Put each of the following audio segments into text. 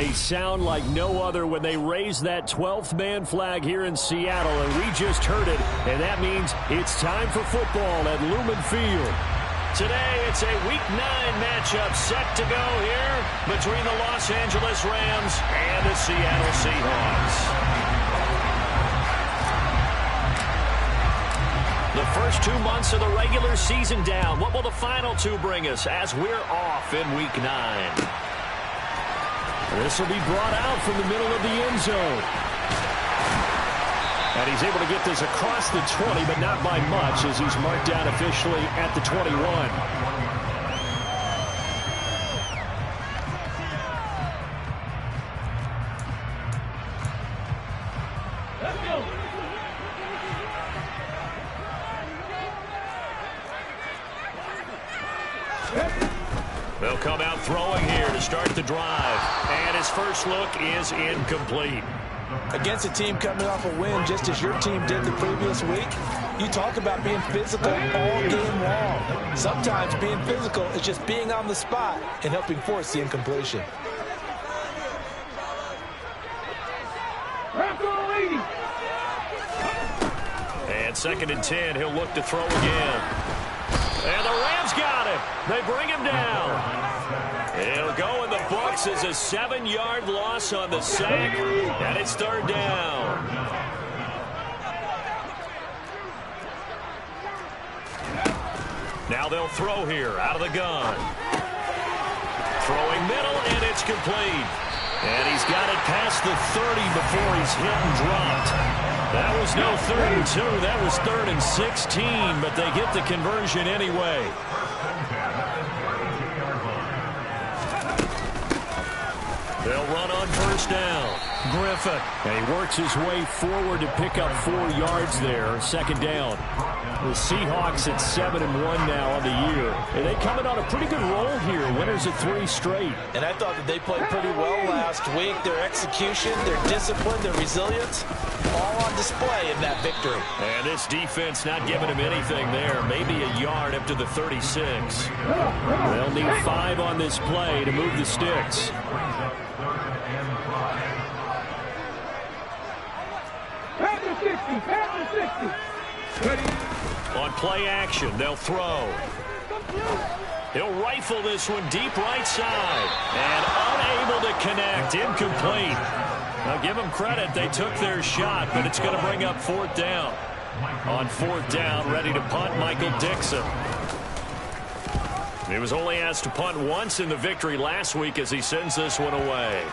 A sound like no other when they raise that 12th man flag here in Seattle, and we just heard it, and that means it's time for football at Lumen Field. Today, it's a Week 9 matchup set to go here between the Los Angeles Rams and the Seattle Seahawks. The first 2 months of the regular season down. What will the final 2 bring us as we're off in Week 9? This will be brought out from the middle of the end zone. And he's able to get this across the 20, but not by much as he's marked down officially at the 21. Let's go. They'll come out throwing here to start the drive. And his first look is incomplete. Against a team coming off a win just as your team did the previous week, you talk about being physical all game long. Sometimes being physical is just being on the spot and helping force the incompletion. And 2nd and 10, he'll look to throw again. And the Rams got him. They bring him down. It'll go in the books as a 7-yard loss on the sack, and it's 3rd down. Now they'll throw here out of the gun. Throwing middle, and it's complete. And he's got it past the 30 before he's hit and dropped. That was no 3rd and 2. That was 3rd and 16, but they get the conversion anyway. They'll run on 1st down. Griffin. And he works his way forward to pick up 4 yards there. 2nd down. The Seahawks at 7-1 now on the year. And they coming on a pretty good roll here. Winners of 3 straight. And I thought that they played pretty well last week. Their execution, their discipline, their resilience, all on display in that victory. And this defense not giving him anything there. Maybe a yard up to the 36. They'll need 5 on this play to move the sticks. On play action, they'll throw. He'll rifle this one deep right side. And unable to connect. Incomplete. Now give them credit. They took their shot, but it's going to bring up 4th down. On 4th down, ready to punt, Michael Dixon. He was only asked to punt once in the victory last week as he sends this one away.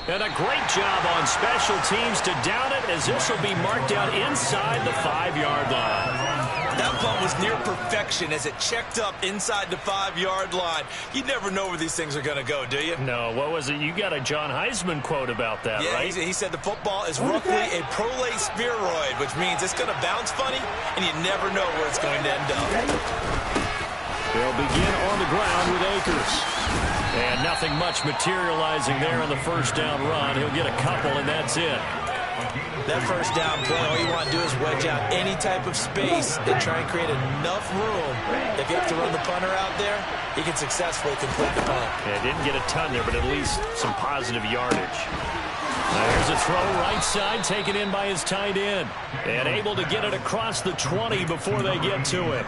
And a great job on special teams to down it as this will be marked out inside the 5-yard line. That punt was near perfection as it checked up inside the 5-yard line. You never know where these things are going to go, do you? No, what was it? You got a John Heisman quote about that, yeah, right? He said the football is roughly a prolate spheroid, which means it's going to bounce funny, and you never know where it's going to end up. They'll begin on the ground with Akers. And nothing much materializing there on the 1st down run. He'll get a couple, and that's it. That 1st down play, all you want to do is wedge out any type of space and try and create enough room. If you have to run the punter out there, he can successfully complete the punt. Yeah, didn't get a ton there, but at least some positive yardage. There's a throw right side taken in by his tight end. And able to get it across the 20 before they get to it.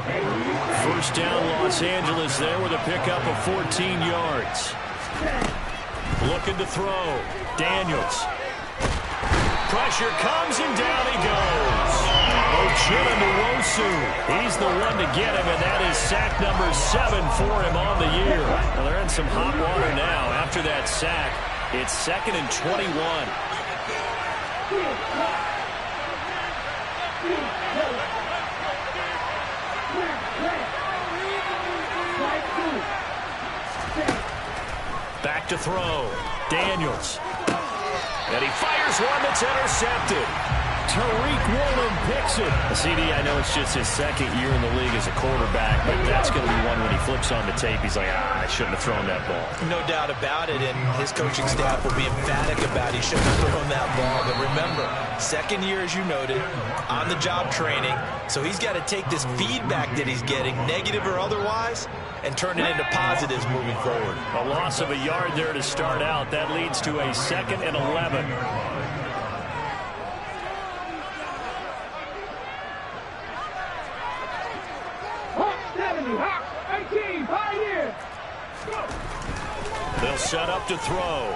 1st down, Los Angeles there with a pickup of 14 yards. Looking to throw. Daniels. Pressure comes and down he goes. Ochinowosu. He's the one to get him, and that is sack number 7 for him on the year. Well, they're in some hot water now. After that sack, it's 2nd and 21. Back to throw. Daniels. And he fires one that's intercepted. Tariq Woolen picks it. CD, I know it's just his second year in the league as a quarterback, but that's going to be one when he flips on the tape. He's like, I shouldn't have thrown that ball. No doubt about it, and his coaching staff will be emphatic about he shouldn't have thrown that ball. But remember, second year, as you noted, on-the-job training, so he's got to take this feedback that he's getting, negative or otherwise, and turn it into positives moving forward. A loss of a yard there to start out. That leads to a 2nd and 11. They'll set up to throw.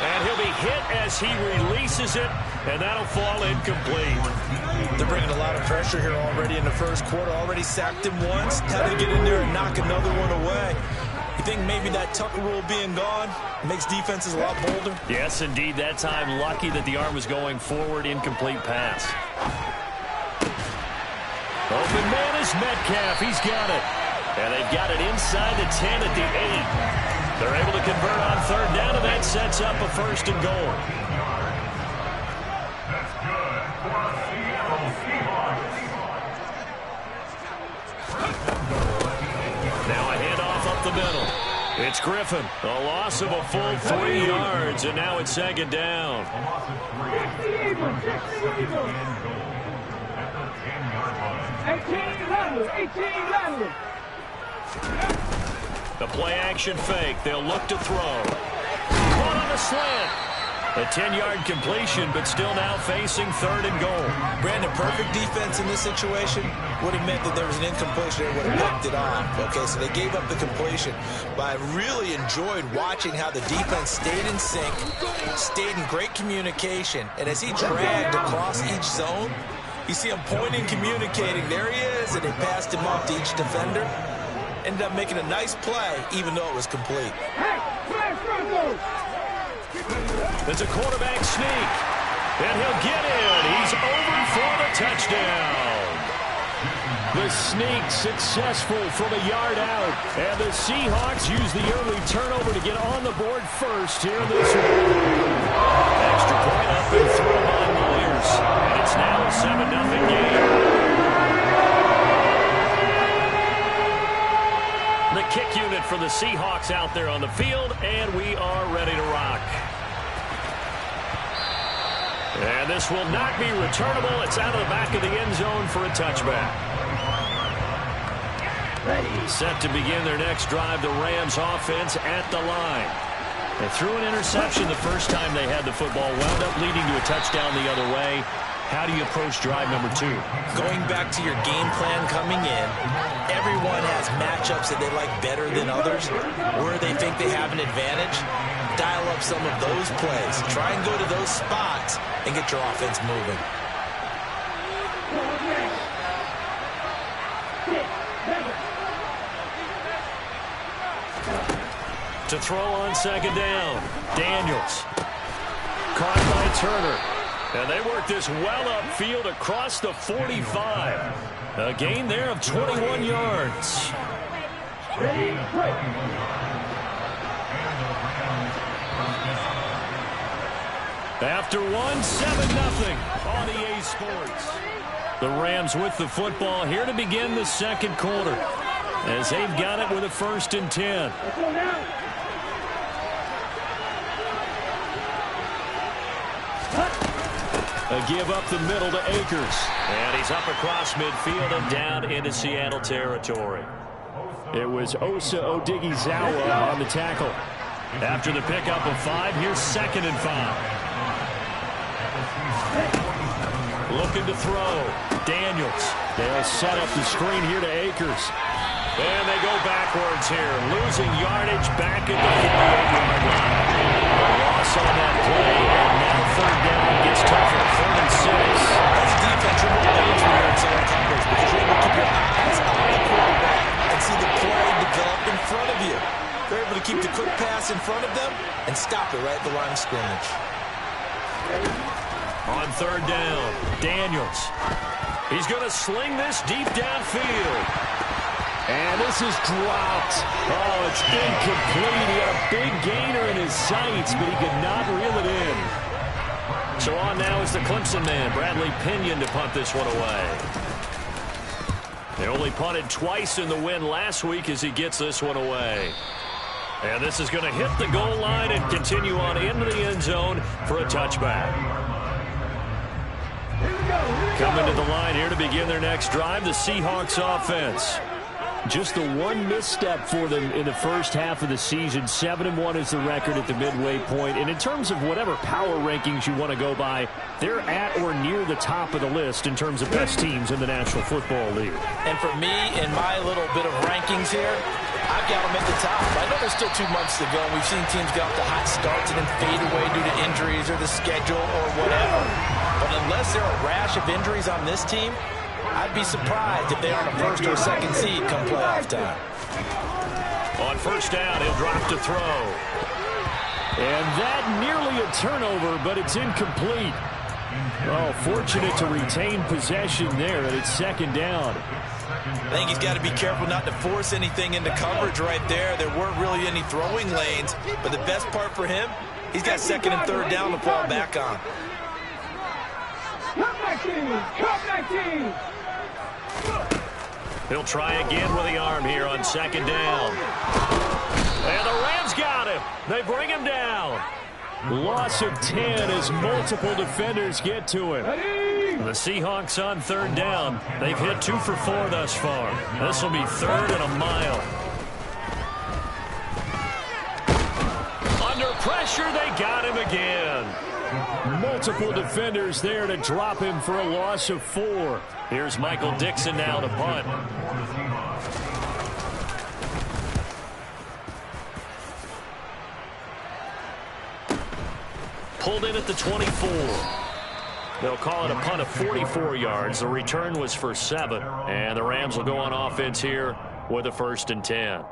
And he'll be hit as he releases it, and that'll fall incomplete. They're bringing a lot of pressure here already in the first quarter. Already sacked him once. How to get in there and knock another one away. You think maybe that Tucker rule being gone makes defenses a lot bolder? Yes, indeed. That time, lucky that the arm was going forward. Incomplete pass. Open man is Metcalf. He's got it. And they've got it inside the 10 at the 8. They're able to convert on 3rd down, and that sets up a 1st and goal. Now a handoff up the middle. It's Griffin. A loss of a full 3 yards, and now it's 2nd down. The play-action fake. They'll look to throw. Caught on a slant. A 10-yard completion, but still now facing 3rd and goal. Brandon, perfect defense in this situation would have meant that there was an incompletion. They would have picked it off. Okay, so they gave up the completion. But I really enjoyed watching how the defense stayed in sync, stayed in great communication. And as he dragged across each zone, you see him pointing, communicating. There he is, and they passed him off to each defender. Ended up making a nice play, even though it was complete. It's a quarterback sneak, and he'll get in. He's over for the touchdown. The sneak successful from a yard out, and the Seahawks use the early turnover to get on the board first here in this one. Extra point up and through by Myers, and it's now a 7-0 game. The kick unit for the Seahawks out there on the field, and we are ready to rock. And this will not be returnable. It's out of the back of the end zone for a touchback. Set to begin their next drive, the Rams offense at the line. They threw an interception the first time they had the football, wound up leading to a touchdown the other way. How do you approach drive number 2? Going back to your game plan coming in, everyone has matchups that they like better than others, where they think they have an advantage. Dial up some of those plays. Try and go to those spots and get your offense moving. To throw on 2nd down, Daniels. Caught by Turner. And they work this well upfield across the 45. A gain there of 21 yards. After 7-0 on EA Sports. The Rams with the football here to begin the 2nd quarter, as they've got it with a 1st and 10. A give up the middle to Akers. And he's up across midfield and down into Seattle territory. It was Osa Odighizuwa on the tackle. After the pickup of 5, here's 2nd and 5. Looking to throw. Daniels. They'll set up the screen here to Akers. And they go backwards here. Losing yardage back at the 48-yard line. A loss on that play, and now 3rd down gets tougher. 3rd and 6. That's defense triple advantage when you're in zone coverage, because you're able to keep your eyes on the quarterback and see the play develop in front of you. They're able to keep the quick pass in front of them and stop it right at the line of scrimmage. On 3rd down, Daniels. He's going to sling this deep downfield. And this is dropped. Oh, it's incomplete. He had a big gainer in his sights, but he could not reel it in. So on now is the Clemson man, Bradley Pinion, to punt this one away. They only punted twice in the win last week as he gets this one away. And this is going to hit the goal line and continue on into the end zone for a touchback. Coming to the line here to begin their next drive, the Seahawks offense. Just the one misstep for them in the first half of the season. 7-1 is the record at the midway point. And in terms of whatever power rankings you want to go by, they're at or near the top of the list in terms of best teams in the National Football League. And for me, in my little bit of rankings here, I've got them at the top. I know there's still 2 months to go. We've seen teams get off to hot starts and then fade away due to injuries or the schedule or whatever. But unless there are a rash of injuries on this team, I'd be surprised if they are the first or second seed come playoff time. On first down, he'll drop to throw. And that nearly a turnover, but it's incomplete. Oh, fortunate to retain possession there, and it's second down. I think he's got to be careful not to force anything into coverage right there. There weren't really any throwing lanes, but the best part for him, he's got second and third down to fall back on. Come back team! He'll try again with the arm here on second down. And the Rams got him. They bring him down. Loss of 10 as multiple defenders get to him. The Seahawks on third down. They've hit 2 for 4 thus far. This will be third and a mile. Under pressure, they got him again. Multiple defenders there to drop him for a loss of 4. Here's Michael Dixon now to punt. Pulled in at the 24. They'll call it a punt of 44 yards. The return was for 7. And the Rams will go on offense here with a 1st and 10.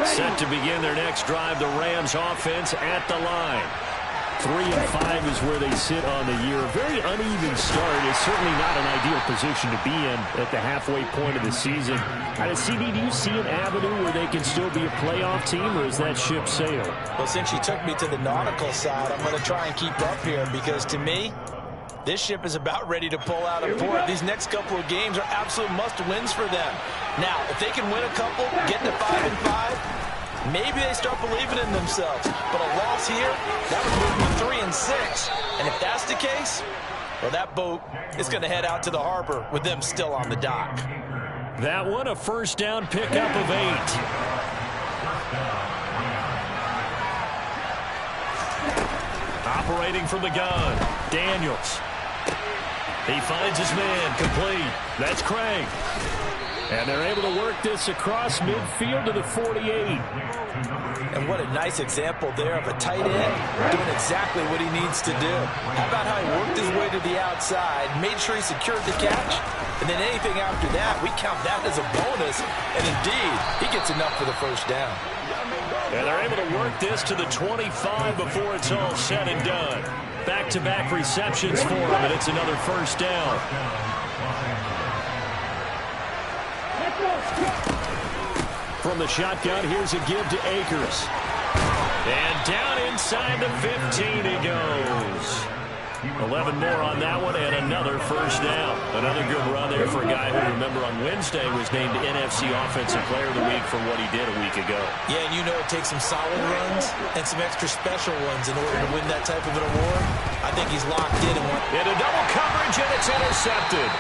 Set to begin their next drive, the Rams offense at the line. 3 and 5 is where they sit on the year. A very uneven start. Is certainly not an ideal position to be in at the halfway point of the season. CD, do you see an avenue where they can still be a playoff team, or is that ship sailed? Well, since you took me to the nautical side, I'm going to try and keep up here because to me, this ship is about ready to pull out of port. These next couple of games are absolute must-wins for them. Now, if they can win a couple, get to 5 and 5, maybe they start believing in themselves. But a loss here, that would move them to 3 and 6. And if that's the case, well, that boat is going to head out to the harbor with them still on the dock. That one, a first down pickup of 8. Operating from the gun, Daniels. He finds his man, complete. That's Craig. And they're able to work this across midfield to the 48. And what a nice example there of a tight end doing exactly what he needs to do. How about how he worked his way to the outside, made sure he secured the catch, and then anything after that, we count that as a bonus. And indeed, he gets enough for the first down. And they're able to work this to the 25 before it's all said and done. Back-to-back receptions for him, and it's another first down. From the shotgun, here's a give to Akers. And down inside the 15 he goes. 11 more on that one, and another first down. Another good run there for a guy who, remember, on Wednesday was named NFC Offensive Player of the Week for what he did a week ago. Yeah, and you know it takes some solid runs and some extra special ones in order to win that type of an award. I think he's locked in. Into double coverage, and it's intercepted.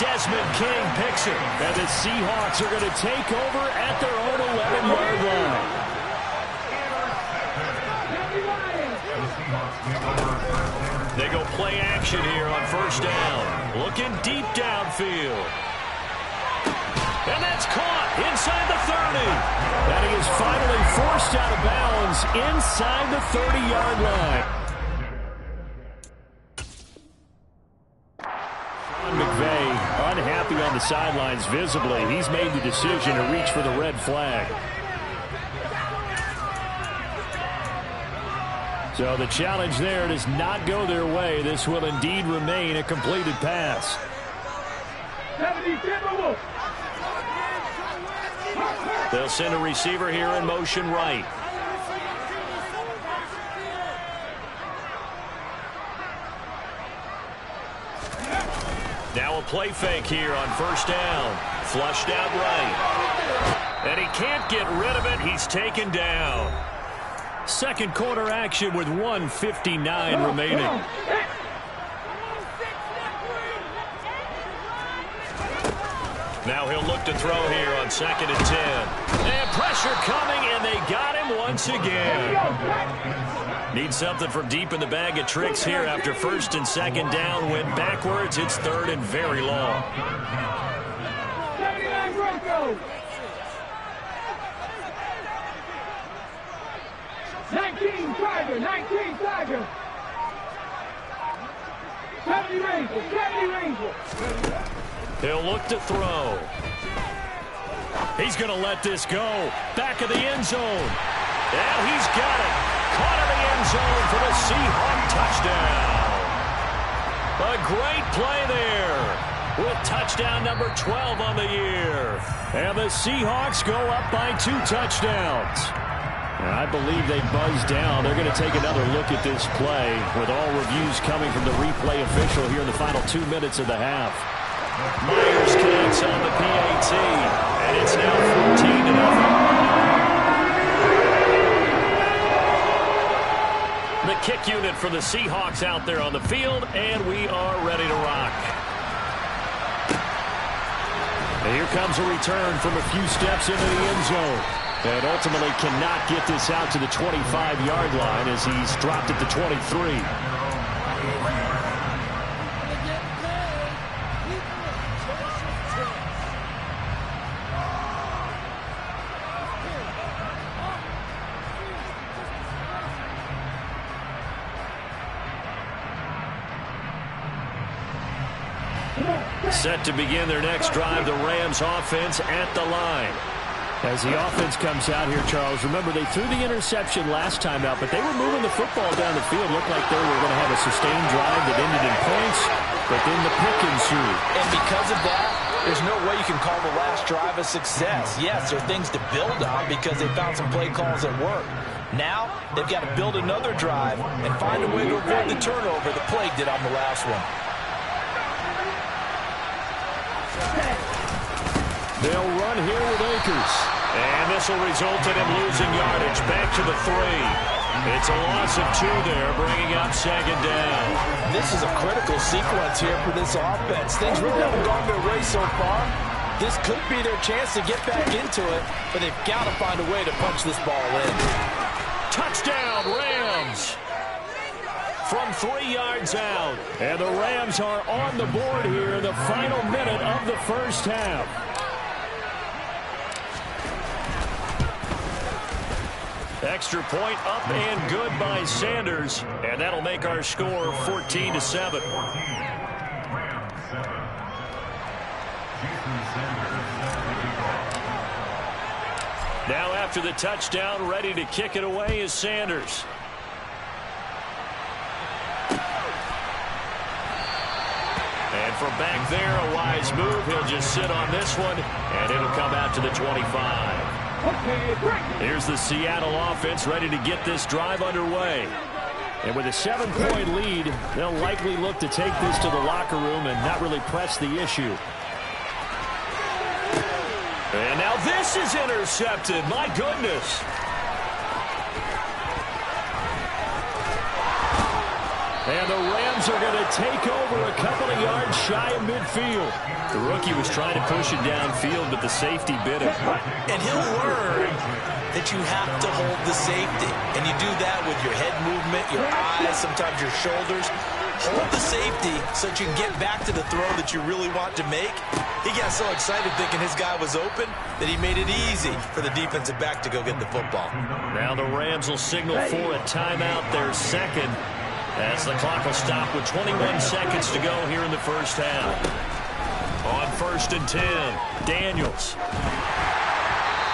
Desmond King picks it. And the Seahawks are going to take over at their own 11-yard line. They go play action here on first down. Looking deep downfield. And that's caught inside the 30. And he is finally forced out of bounds inside the 30-yard line. McVay unhappy on the sidelines visibly. He's made the decision to reach for the red flag. So the challenge there does not go their way. This will indeed remain a completed pass. 70 Timberwolves. They'll send a receiver here in motion right. Now a play fake here on first down. Flushed out right. And he can't get rid of it. He's taken down. Second quarter action with 1:59 remaining. Now he'll look to throw here on 2nd and 10. And pressure coming, and they got him once again. Need something from deep in the bag of tricks here after 1st and 2nd down. Went backwards. It's 3rd and very long. 79 Broncos. 19 Tiger. 19 Tiger. 70 Rangers. 70 Rangers. He'll look to throw. He's going to let this go. Back of the end zone. Now he's got it. Caught in the end zone for the Seahawk touchdown. A great play there with touchdown number 12 on the year. And the Seahawks go up by 2 touchdowns. And I believe they buzzed down. They're going to take another look at this play with all reviews coming from the replay official here in the final 2 minutes of the half. Myers connects on the PAT, and it's now 14-0. The kick unit for the Seahawks out there on the field, and we are ready to rock. And here comes a return from a few steps into the end zone. And ultimately cannot get this out to the 25-yard line as he's dropped at the 23. Set to begin their next drive, the Rams offense at the line. As the offense comes out here, Charles, remember they threw the interception last time out, but they were moving the football down the field. Looked like they were going to have a sustained drive that ended in points, but then the pick ensued. And because of that, there's no way you can call the last drive a success. Yes, there are things to build on because they found some play calls that work. Now, they've got to build another drive and find a way to avoid the turnover the Plague did on the last one. They'll run here with Akers. And this will result in him losing yardage. Back to the 3. It's a loss of 2 there, bringing up 2nd down. This is a critical sequence here for this offense. Things really haven't gone their way so far. This could be their chance to get back into it, but they've got to find a way to punch this ball in. Touchdown, Rams! From 3 yards out. And the Rams are on the board here in the final minute of the first half. Extra point up and good by Sanders. And that'll make our score 14-7. Now after the touchdown, ready to kick it away is Sanders. And from back there, a wise move. He'll just sit on this one, and it'll come out to the 25. Here's the Seattle offense ready to get this drive underway. And with a 7-point lead, they'll likely look to take this to the locker room and not really press the issue. And now this is intercepted. My goodness. And the Rams are going to take over a couple of yards shy of midfield. The rookie was trying to push it downfield, but the safety bit him. And he'll learn that you have to hold the safety. And you do that with your head movement, your eyes, sometimes your shoulders. Hold the safety so that you can get back to the throw that you really want to make. He got so excited thinking his guy was open that he made it easy for the defensive back to go get the football. Now the Rams will signal for a timeout, their second, as the clock will stop with 21 seconds to go here in the first half. On 1st and 10, Daniels.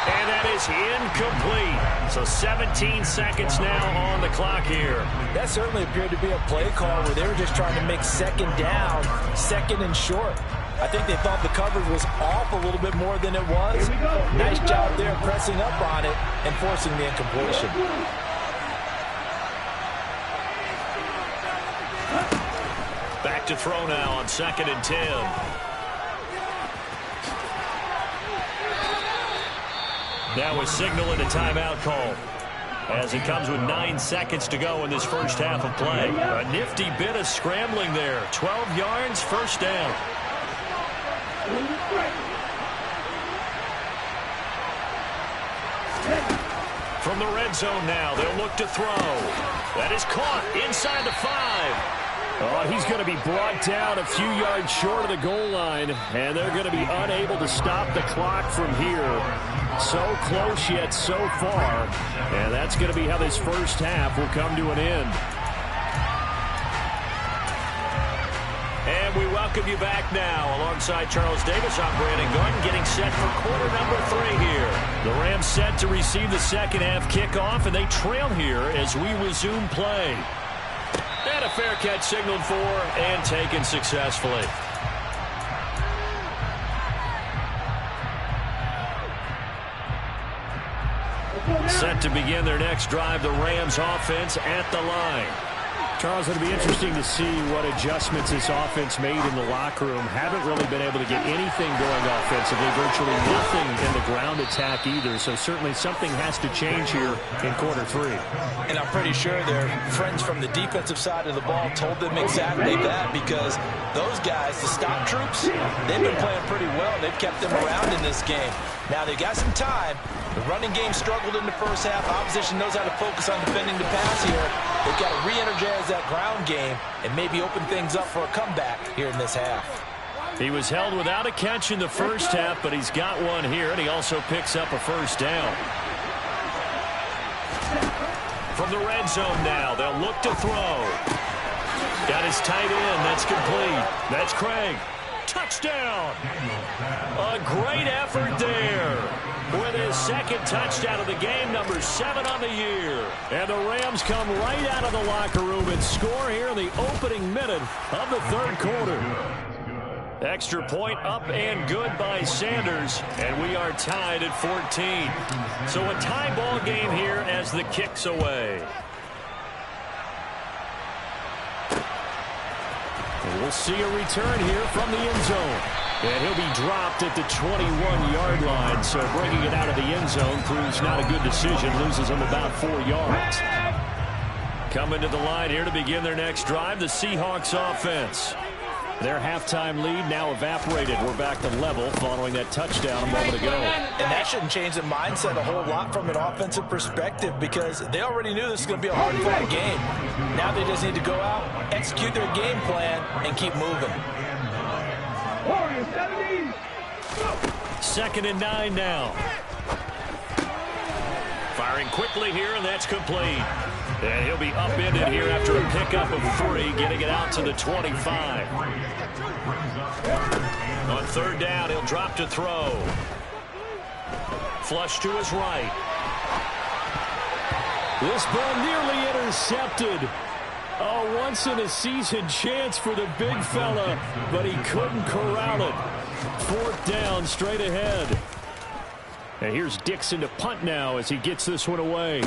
And that is incomplete. So 17 seconds now on the clock here. That certainly appeared to be a play call where they were just trying to make second down, second and short. I think they thought the coverage was off a little bit more than it was. Nice job there pressing up on it and forcing the incompletion. Back to throw now on 2nd and 10. Now a signal and a timeout call, as it comes with 9 seconds to go in this first half of play. A nifty bit of scrambling there. 12 yards, first down. From the red zone now, they'll look to throw. That is caught inside the 5. Oh, he's going to be brought down a few yards short of the goal line, and they're going to be unable to stop the clock from here. So close yet so far, and that's going to be how this first half will come to an end. And we welcome you back now. Alongside Charles Davis, I'm Brandon Gordon, getting set for quarter number 3 here. The Rams set to receive the second half kickoff, and they trail here as we resume play. And a fair catch signaled for and taken successfully. Set to begin their next drive, the Rams offense at the line. Charles, it'll be interesting to see what adjustments this offense made in the locker room. Haven't really been able to get anything going offensively, virtually nothing in the ground attack either. So certainly something has to change here in quarter 3. And I'm pretty sure their friends from the defensive side of the ball told them exactly that, because those guys, the stop troops, they've been playing pretty well. They've kept them around in this game. Now they've got some time. The running game struggled in the first half. Opposition knows how to focus on defending the pass here. They've got to re-energize that ground game and maybe open things up for a comeback here in this half. He was held without a catch in the first half, but he's got one here, and he also picks up a first down. From the red zone now, they'll look to throw. Got his tight end. That's complete. That's Craig. Touchdown! A great effort there with his second touchdown of the game, number 7 on the year. And the Rams come right out of the locker room and score here in the opening minute of the third quarter. Extra point up and good by Sanders, and we are tied at 14. So a tie ball game here as the kick's away. We'll see a return here from the end zone. And he'll be dropped at the 21-yard line. So bringing it out of the end zone proves not a good decision. Loses him about 4 yards. Coming to the line here to begin their next drive, the Seahawks offense. Their halftime lead now evaporated. We're back to level following that touchdown a moment ago. And that shouldn't change the mindset a whole lot from an offensive perspective, because they already knew this was going to be a hard-fought game. Now they just need to go out, execute their game plan, and keep moving. 2nd and 9 now. Firing quickly here, and that's complete. And he'll be upended here after a pickup of 3, getting it out to the 25. On 3rd down, he'll drop to throw. Flush to his right. This ball nearly intercepted. A once-in-a-season chance for the big fella, but he couldn't corral it. 4th down, straight ahead. And here's Dixon to punt now as he gets this one away.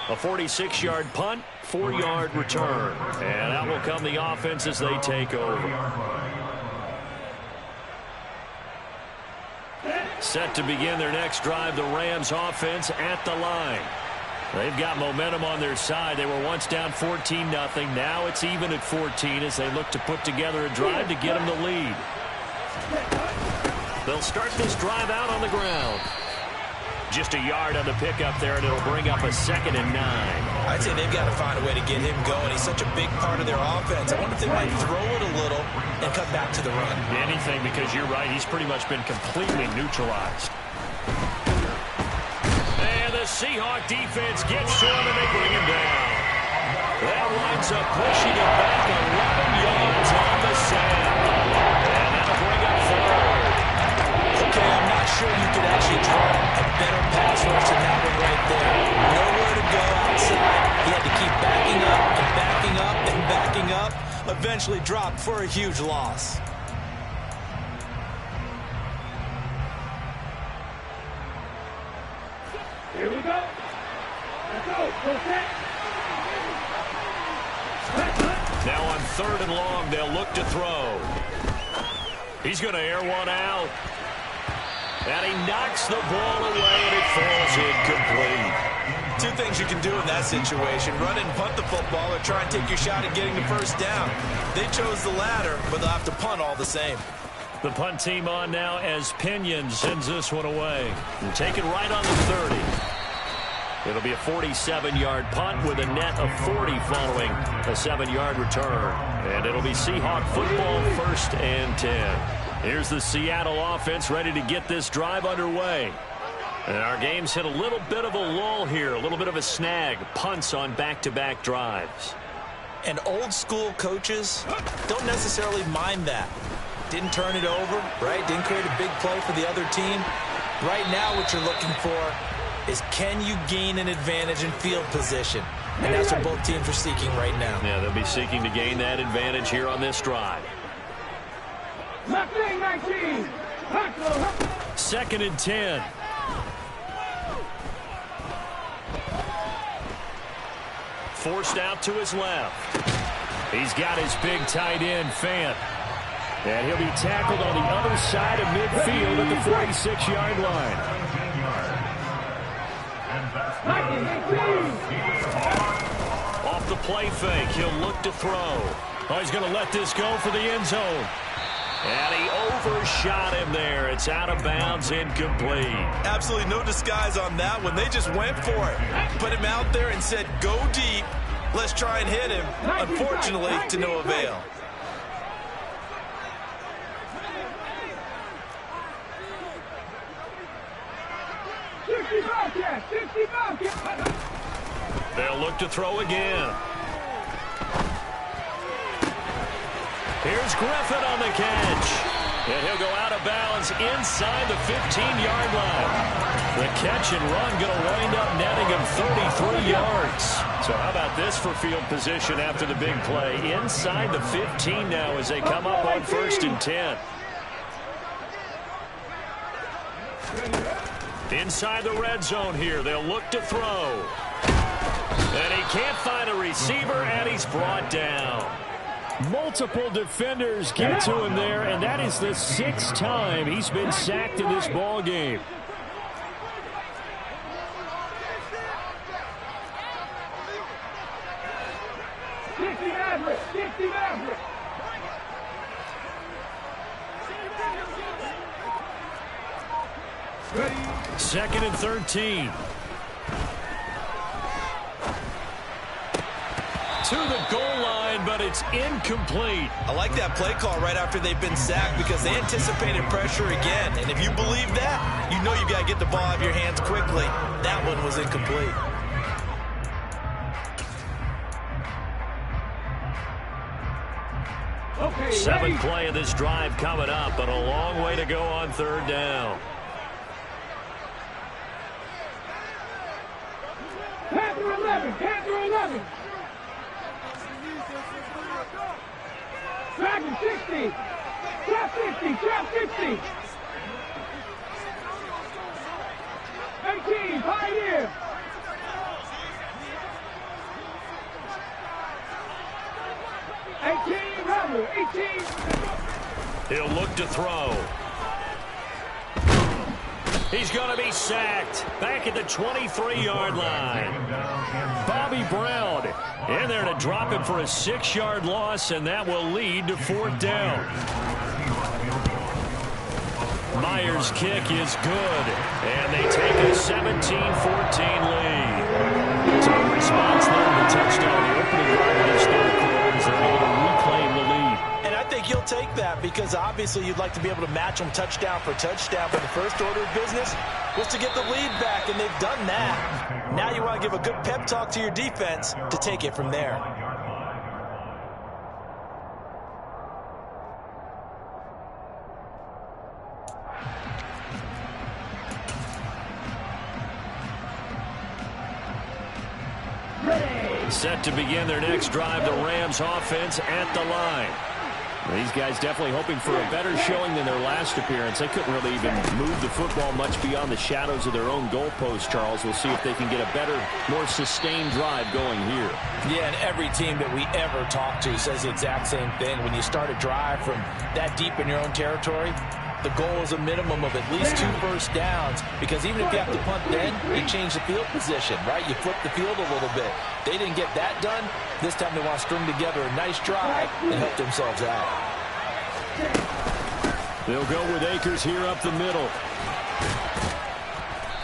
A 46-yard punt, 4-yard return. And out will come the offense as they take over. Set to begin their next drive, the Rams offense at the line. They've got momentum on their side. They were once down 14-0. Now it's even at 14 as they look to put together a drive to get them the lead. They'll start this drive out on the ground. Just a yard on the pickup there, and it'll bring up a 2nd and 9. I'd say they've got to find a way to get him going. He's such a big part of their offense. I wonder if they might throw it a little and come back to the run. Anything, because you're right. He's pretty much been completely neutralized. And the Seahawk defense gets to him, and they bring him down. That winds up pushing him back 11 yards on the sand. And that'll bring up 3rd. Okay, I'm not sure you could actually draw a better pass rush than that one right there. Nowhere to go outside. He had to keep backing up and backing up and backing up. Eventually, eventually dropped for a huge loss. Here we go. Let's go. Go set. Now on 3rd and long, they'll look to throw. He's going to air one out. And he knocks the ball away, and it falls incomplete. Two things you can do in that situation: run and punt the football, or try and take your shot at getting the first down. They chose the latter, but they'll have to punt all the same. The punt team on now as Pinion sends this one away. And take it right on the 30. It'll be a 47-yard punt with a net of 40 following a 7-yard return. And it'll be Seahawk football, 1st and 10. Here's the Seattle offense ready to get this drive underway. And our game's hit a little bit of a lull here, a little bit of a snag. Punts on back-to-back drives. And old-school coaches don't necessarily mind that. Didn't turn it over, right? Didn't create a big play for the other team. Right now what you're looking for is, can you gain an advantage in field position? And that's what both teams are seeking right now. Yeah, they'll be seeking to gain that advantage here on this drive. Left wing 19. 2nd and 10. Forced out to his left. He's got his big tight end, Fant. And he'll be tackled on the other side of midfield at the 46-yard line. Off the play fake, he'll look to throw. Oh, he's going to let this go for the end zone. And he overshot him there. It's out of bounds, incomplete. Absolutely no disguise on that one. They just went for it. Put him out there and said, go deep. Let's try and hit him. Unfortunately, to no avail. They'll look to throw again. Here's Griffin on the catch. And he'll go out of bounds inside the 15-yard line. The catch and run going to wind up netting him 33 yards. So how about this for field position after the big play? Inside the 15 now as they come up on 1st and 10. Inside the red zone here. They'll look to throw. And he can't find a receiver, and he's brought down. Multiple defenders get to him there, and that is the 6th time he's been sacked in this ball game. Second and 13. To the goal line, but it's incomplete. I like that play call right after they've been sacked because they anticipated pressure again. And if you believe that, you know you got to get the ball out of your hands quickly. That one was incomplete. Okay, 7th play of this drive coming up, but a long way to go on 3rd down. Panther 11. Panther 11. Dragon 60. Trap 50. Trap 50. 18. Pioneer. 18. Rebel. 18. He'll look to throw. He's going to be sacked back at the 23-yard line. Bobby Brown in there to drop him for a 6-yard loss, and that will lead to 4th down. Myers' kick is good, and they take a 17-14 lead. So a response there to the touchdown, the opening drive of this 3rd quarter, as they're able to reclaim the lead. And I think you'll take that because obviously you'd like to be able to match them touchdown for touchdown, but the first order of business was to get the lead back, and they've done that. Now you want to give a good pep talk to your defense to take it from there. Ready. Set to begin their next drive, the Rams offense at the line. These guys definitely hoping for a better showing than their last appearance. They couldn't really even move the football much beyond the shadows of their own goalpost, Charles. We'll see if they can get a better, more sustained drive going here. Yeah, and every team that we ever talk to says the exact same thing. When you start a drive from that deep in your own territory, the goal is a minimum of at least 2 first downs, because even if you have to punt then, you change the field position, right? You flip the field a little bit. They didn't get that done. This time they want to string together a nice drive and help themselves out. They'll go with Akers here up the middle.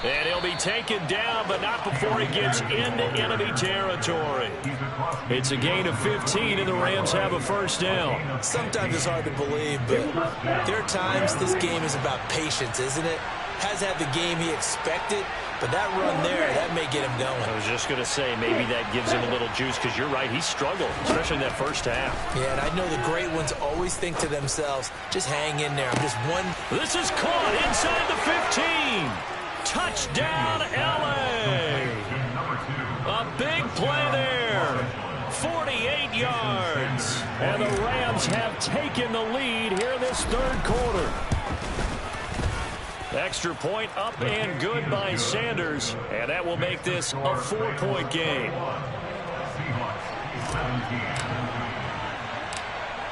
And he'll be taken down, but not before he gets into enemy territory. It's a gain of 15, and the Rams have a first down. Sometimes it's hard to believe, but there are times this game is about patience, isn't it? Has had the game he expected, but that run there, that may get him going. I was just going to say, maybe that gives him a little juice, because you're right, he struggled, especially in that first half. Yeah, and I know the great ones always think to themselves, just hang in there. I'm just one. This is caught inside the 15. Touchdown, L.A. A big play there. 48 yards. And the Rams have taken the lead here this third quarter. Extra point up and good by Sanders. And that will make this a 4-point game.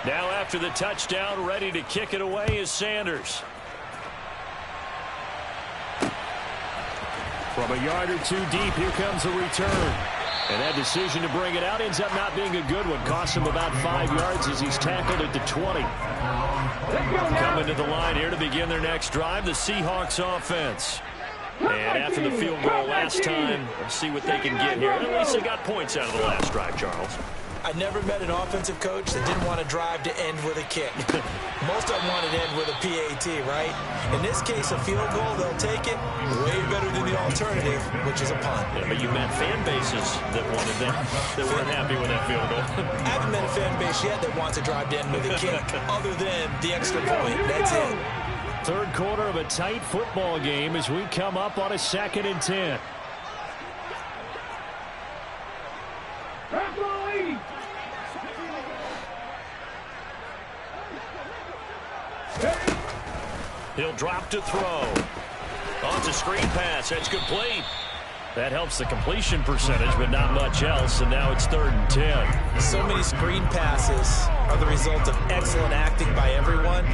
Now after the touchdown, ready to kick it away is Sanders. From a yard or two deep, here comes the return. And that decision to bring it out ends up not being a good one. Costs him about 5 yards as he's tackled at the 20. Coming to the line here to begin their next drive, the Seahawks offense. And after the field goal last time, let's see what they can get here. At least they got points out of the last drive, Charles. I never met an offensive coach that didn't want to drive to end with a kick. Most of them want to end with a PAT, right? In this case, a field goal, they'll take it way better than the alternative, which is a punt. Yeah, but you met fan bases that wanted that, that weren't happy with that field goal. I haven't met a fan base yet that wants to drive to end with a kick, other than the extra point. That's it. Third quarter of a tight football game as we come up on a 2nd and 10. He'll drop to throw. Oh, it's a screen pass. That's complete. That helps the completion percentage, but not much else, and now it's 3rd and 10. So many screen passes are the result of excellent acting by everyone,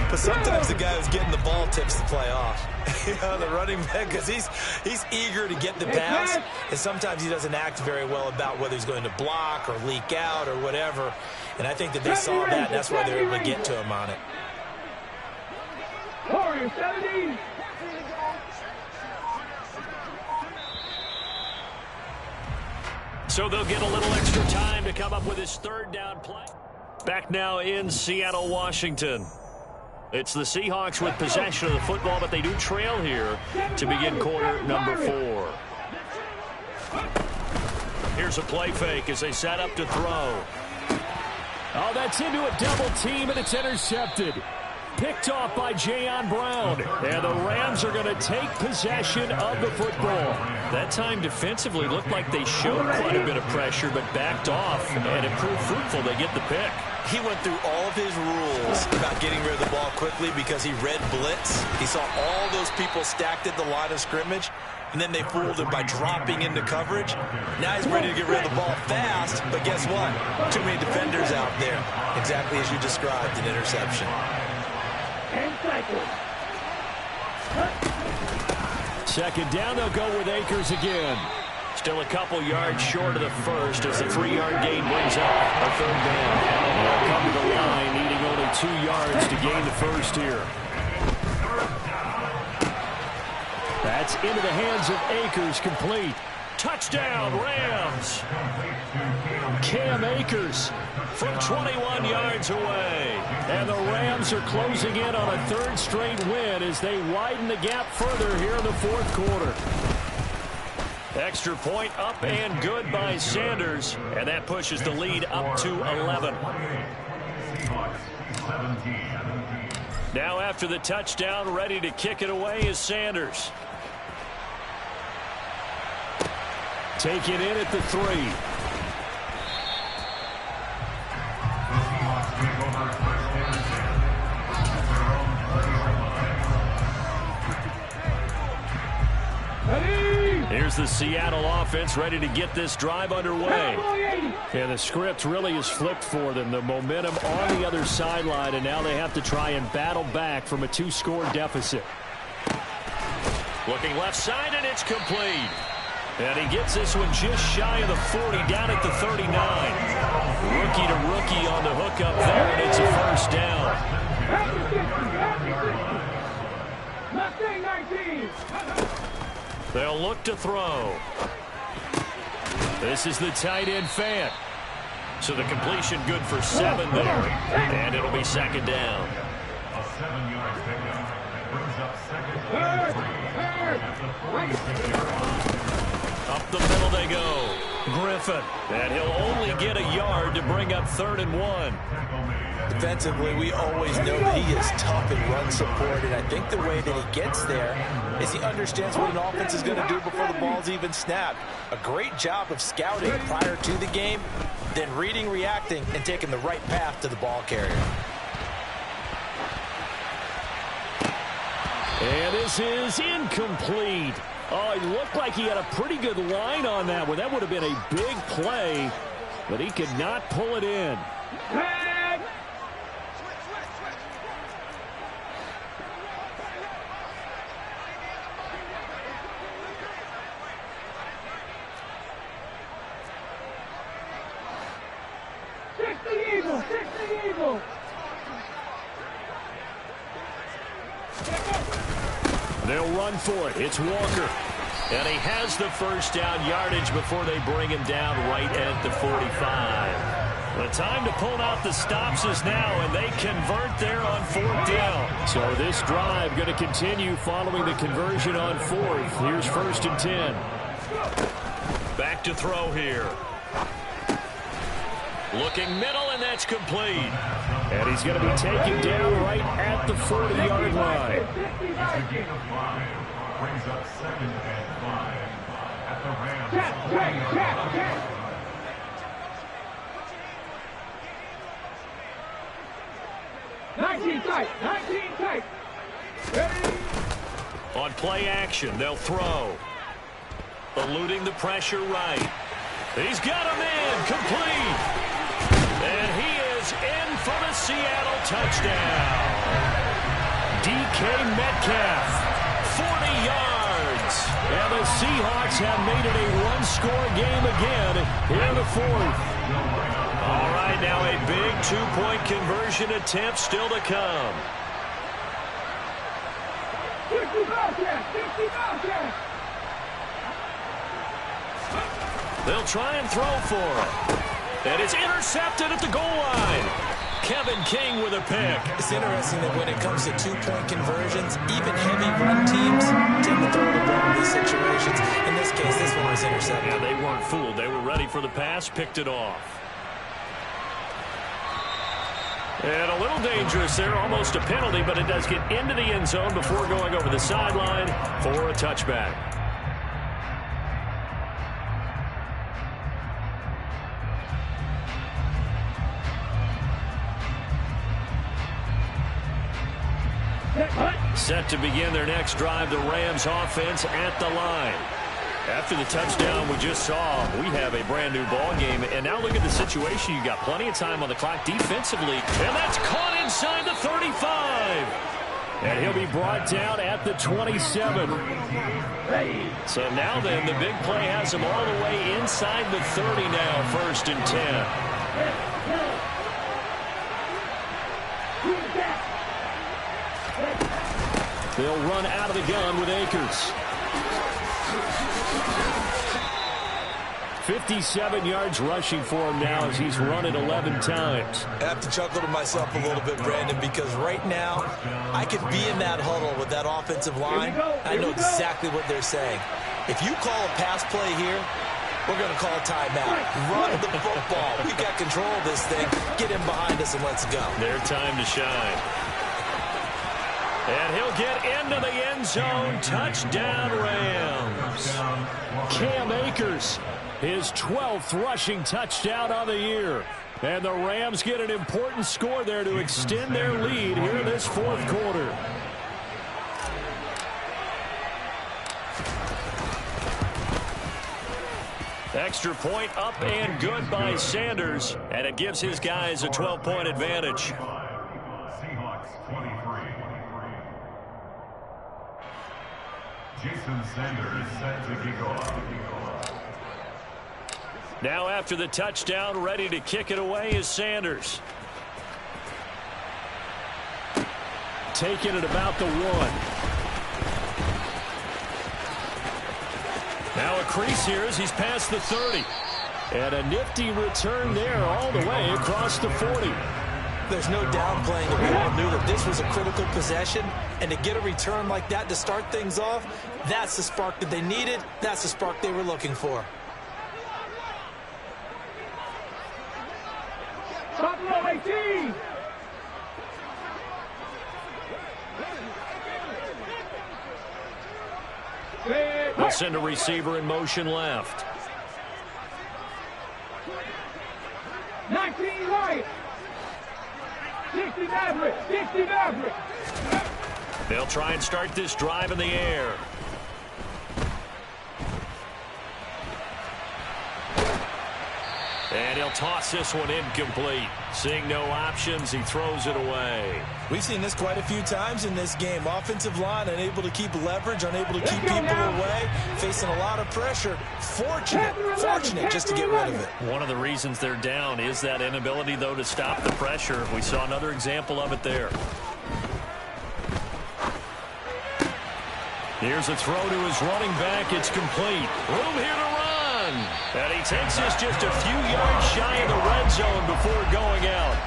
but sometimes the guy who's getting the ball tips the play off. You know, the running back, because he's eager to get the pass, and sometimes he doesn't act very well about whether he's going to block or leak out or whatever, and I think that they saw that, and that's why they were able to get to him on it. Warrior 70. So they'll get a little extra time to come up with his 3rd down play. Back now in Seattle, Washington. It's the Seahawks with possession of the football, but they do trail here to begin quarter number 4. Here's a play fake as they set up to throw. Oh, that's into a double team, and it's intercepted. Picked off by Jayon Brown. And the Rams are going to take possession of the football. That time defensively looked like they showed quite a bit of pressure, but backed off, and it proved fruitful. They get the pick. He went through all of his rules about getting rid of the ball quickly because he read blitz. He saw all those people stacked at the line of scrimmage, and then they fooled him by dropping into coverage. Now he's ready to get rid of the ball fast, but guess what? Too many defenders out there. Exactly as you described, an interception. Second down, they'll go with Akers again. Still a couple yards short of the first as the 3-yard gain brings up a 3rd down. They'll come to the line, needing only 2 yards to gain the first here. That's into the hands of Akers, complete. Touchdown, Rams. Cam Akers from 21 yards away. And the Rams are closing in on a 3rd straight win as they widen the gap further here in the 4th quarter. Extra point up and good by Sanders. And that pushes the lead up to 11. Now after the touchdown, ready to kick it away is Sanders. Take it in at the 3. is the Seattle offense ready to get this drive underway. And the script really is flipped for them. The momentum on the other sideline, and now they have to try and battle back from a 2-score deficit. Looking left side, and it's complete. And he gets this one just shy of the 40, down at the 39. Rookie to rookie on the hook up there, and it's a first down. They'll look to throw. This is the tight end Fant. So the completion good for 7 there. And it'll be second down. A 7-yard pickup. Brings up second and 3 at the 46-yard line. Up the middle they go. Griffin. And he'll only get a yard to bring up 3rd and 1. Defensively, we always know that he is tough in run support, and I think the way that he gets there is he understands what an offense is going to do before the ball's even snapped. A great job of scouting prior to the game, then reading, reacting, and taking the right path to the ball carrier. And this is incomplete. Oh, he looked like he had a pretty good line on that one. That would have been a big play, but he could not pull it in. They'll run for it. It's Walker. And he has the first down yardage before they bring him down right at the 45. The time to pull out the stops is now, and they convert there on 4th down. So this drive going to continue following the conversion on 4th. Here's 1st and 10. Back to throw here. Looking middle, and that's complete. And he's going to be taken down right at the 40-yard line. Brings up 2nd and 5 at the Rams. 19 tight. On play action, they'll throw. Eluding the pressure right. He's got him in, complete. And he is in for the Seattle touchdown. DK Metcalf, 40 yards. And the Seahawks have made it a one-score game again here in the 4th. All right, now a big two-point conversion attempt still to come. 50 Bobcats. They'll try and throw for it. And it's intercepted at the goal line. Kevin King with a pick. It's interesting that when it comes to two-point conversions, even heavy run teams tend to throw the ball in these situations. In this case, this one was intercepted. Yeah, they weren't fooled. They were ready for the pass, picked it off. And a little dangerous there, almost a penalty, but it does get into the end zone before going over the sideline for a touchback. Set to begin their next drive, the Rams offense at the line. After the touchdown we just saw, we have a brand new ball game. And now look at the situation. You got plenty of time on the clock defensively. And that's caught inside the 35. And he'll be brought down at the 27. So now then, the big play has him all the way inside the 30 now, 1st and 10. They'll run out of the gun with Akers. 57 yards rushing for him now as he's run it 11 times. I have to chuckle to myself a little bit, Brandon, because right now I could be in that huddle with that offensive line. I know exactly what they're saying. If you call a pass play here, we're going to call a timeout. Run the football. We've got control of this thing. Get him behind us and let's go. Their time to shine. And he'll get into the end zone. Touchdown, Rams. Cam Akers, his 12th rushing touchdown of the year. And the Rams get an important score there to extend their lead here in this 4th quarter. Extra point up and good by Sanders, and it gives his guys a 12-point advantage. Seahawks 23. Jason Sanders set to kick off. Now after the touchdown, ready to kick it away is Sanders. Taking it about the 1. Now a crease here as he's past the 30. And a nifty return there all the way across the 40. There's no downplaying it. We all knew that this was a critical possession, and to get a return like that to start things off, that's the spark that they needed. That's the spark they were looking for. Buffalo 18. They'll send a receiver in motion left. 19 right. 60 Maverick. 60 Maverick. They'll try and start this drive in the air. And he'll toss this one incomplete. Seeing no options, he throws it away. We've seen this quite a few times in this game. Offensive line unable to keep leverage, unable to keep people away, facing a lot of pressure. Fortunate just to get rid of it. One of the reasons they're down is that inability, though, to stop the pressure. We saw another example of it there. Here's a throw to his running back. It's complete. Room here to run. And he takes this just a few yards shy of the red zone before going out.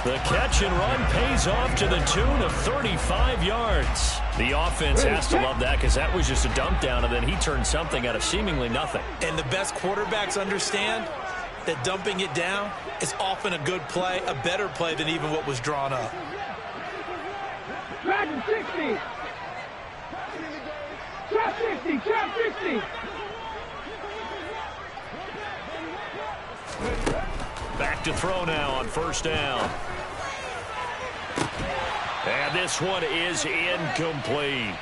The catch and run pays off to the tune of 35 yards. The offense has to love that because that was just a dump down, and then he turned something out of seemingly nothing. And the best quarterbacks understand that dumping it down is often a good play, a better play than even what was drawn up. Dragon 60. Trap 60. Trap 60. Back to throw now on first down. And this one is incomplete.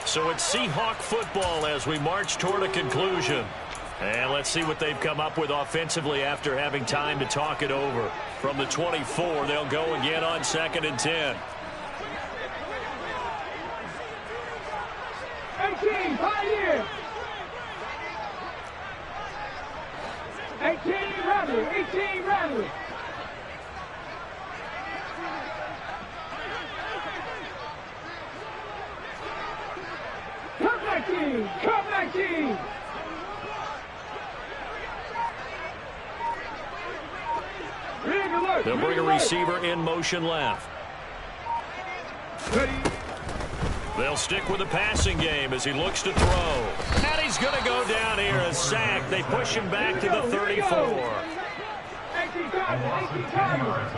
So it's Seahawk football as we march toward a conclusion. And let's see what they've come up with offensively after having time to talk it over. From the 24, they'll go again on 2nd and 10. 18, Pioneer. 18, Rattler. 18, Rattler. Come 19, come 19. They'll bring a receiver in motion left. Ready. They'll stick with the passing game as he looks to throw. And he's going to go down here, a sack. They push him back to the 34. 18 times, 18 times.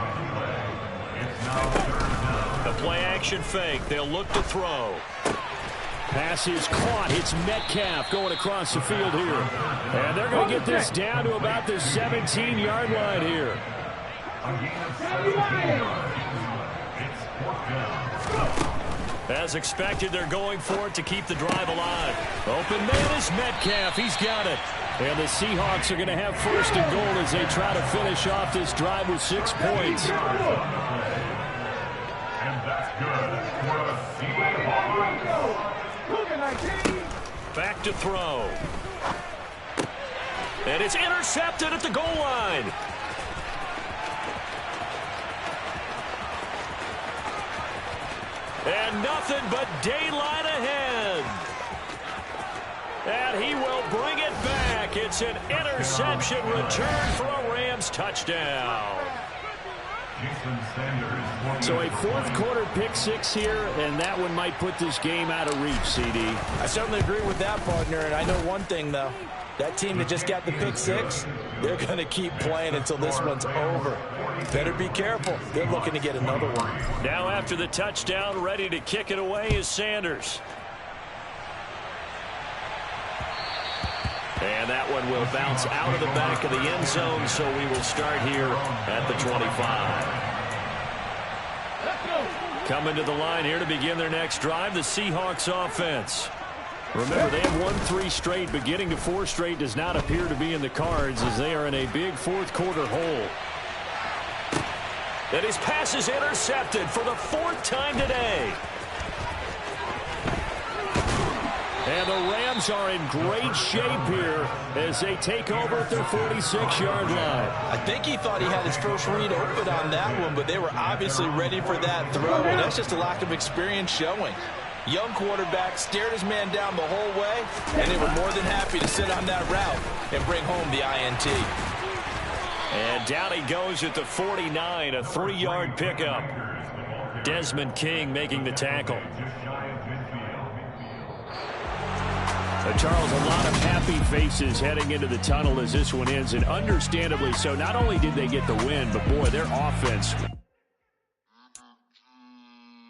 A play-action fake. They'll look to throw. Pass is caught. It's Metcalf going across the field here. And they're going to get this down to about the 17-yard line here. It's 4th down. As expected, they're going for it to keep the drive alive. Open man is Metcalf. He's got it. And the Seahawks are going to have 1st and goal as they try to finish off this drive with 6 points. And that's good for the Seahawks. Back to throw. And it's intercepted at the goal line. And nothing but daylight ahead. And he will bring it back. It's an interception return for a Rams touchdown. So a 4th quarter pick 6 here, and that one might put this game out of reach, CD. I certainly agree with that, partner, and I know one thing, though. That team that just got the pick 6, they're going to keep playing until this one's over. Better be careful. They're looking to get another one. Now after the touchdown, ready to kick it away is Sanders. And that one will bounce out of the back of the end zone, so we will start here at the 25. Coming to the line here to begin their next drive, the Seahawks offense. Remember, they have won 3 straight, but getting to 4 straight does not appear to be in the cards as they are in a big fourth-quarter hole. And his pass is intercepted for the 4th time today. And the Rams are in great shape here as they take over at their 46-yard line. I think he thought he had his first read open on that one, but they were obviously ready for that throw, and that's just a lack of experience showing. Young quarterback stared his man down the whole way, and they were more than happy to sit on that route and bring home the INT. And down he goes at the 49, a 3-yard pickup. Desmond King making the tackle. Charles, a lot of happy faces heading into the tunnel as this one ends, and understandably so. Not only did they get the win, but boy, their offense